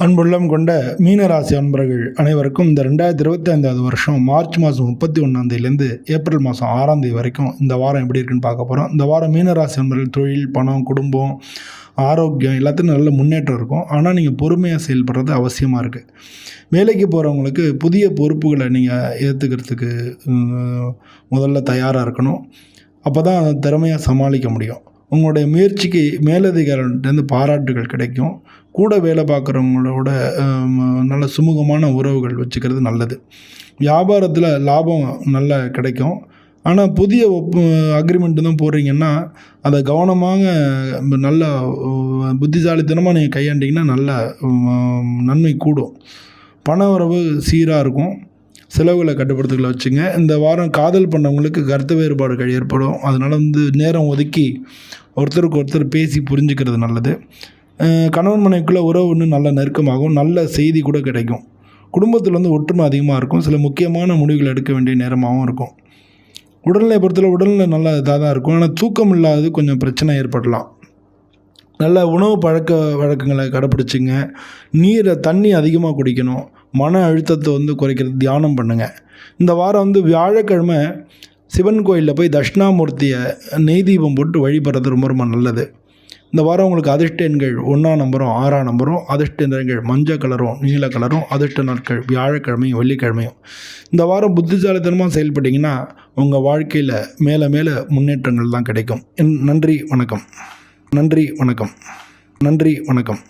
அன்புள்ளம் கொண்ட மீனராசி அன்பர்கள் அனைவருக்கும் இந்த 2025 வருஷம் மார்ச் மாதம் 31 ஏப்ரல் மாதம் 6 வரைக்கும் இந்த வாரம் எப்படி இருக்குன்னு பார்க்க போகிறோம். இந்த வாரம் மீனராசி அன்பர்கள் தொழில், பணம், குடும்பம், ஆரோக்கியம் எல்லாத்தையும் நல்ல முன்னேற்றம் இருக்கும். ஆனால் நீங்கள் பொறுமையாக செயல்படுறது அவசியமாக இருக்குது. வேலைக்கு போகிறவங்களுக்கு புதிய பொறுப்புகளை நீங்கள் ஏற்றுக்கிறதுக்கு முதல்ல தயாராக இருக்கணும். அப்போ தான் திறமையாக சமாளிக்க முடியும். உங்களுடைய முயற்சிக்கு மேலதிகாரிகிட்டேருந்து பாராட்டுகள் கிடைக்கும். கூட வேலை பார்க்குறவங்களோட நல்ல சுமூகமான உறவுகள் வச்சுக்கிறது நல்லது. வியாபாரத்தில் லாபம் நல்லா கிடைக்கும். ஆனால் புதிய அக்ரிமெண்ட்டு தான் போடுறீங்கன்னா அதை கவனமாக நல்ல புத்திசாலித்தனமாக நீங்கள் கையாண்டிங்கன்னா நல்ல நன்மை கூடும். பண வரவு சீராக இருக்கும். செலவுகளை கட்டுப்படுத்துகளை வச்சுங்க. இந்த வாரம் காதல் பண்ணவங்களுக்கு கருத்து வேறுபாடுகள் ஏற்படும். அதனால் நேரம் ஒதுக்கி ஒருத்தருக்கு ஒருத்தர் பேசி புரிஞ்சுக்கிறது நல்லது. கணவன் மனைவிக்குள்ளே உறவு இன்னும் நல்ல நெருக்கமாகும். நல்ல செய்தி கூட கிடைக்கும். குடும்பத்தில் ஒற்றுமை அதிகமாக இருக்கும். சில முக்கியமான முடிவுகள் எடுக்க வேண்டிய நேரமாகவும் இருக்கும். உடல்நிலை பொறுத்தவரை உடல்நிலை நல்ல இதாக தான் இருக்கும். ஆனால் தூக்கம் இல்லாதது கொஞ்சம் பிரச்சனை ஏற்படலாம். நல்ல உணவு பழக்க வழக்கங்களை கடைப்பிடிச்சிங்க. தண்ணி அதிகமாக குடிக்கணும். மன அழுத்தத்தை குறைக்கிறது தியானம் பண்ணுங்கள். இந்த வாரம் வியாழக்கிழமை சிவன் கோயிலில் போய் தட்சிணாமூர்த்தியை நெய் தீபம் போட்டு வழிபடுறது ரொம்ப ரொம்ப நல்லது. இந்த வாரம் உங்களுக்கு அதிர்ஷ்ட எண்கள் 1ஆம் நம்பரும் 6ஆம் நம்பரும், அதிர்ஷ்ட நிறங்கள் மஞ்சள் கலரும் நீல கலரும், அதிர்ஷ்ட நாட்கள் வியாழக்கிழமையும் வெள்ளிக்கிழமையும். இந்த வாரம் புத்திசாலித்தனமாக செயல்பட்டிங்கன்னா உங்கள் வாழ்க்கையில் மேலே மேலே முன்னேற்றங்கள் தான் கிடைக்கும். நன்றி வணக்கம். நன்றி வணக்கம். நன்றி வணக்கம்.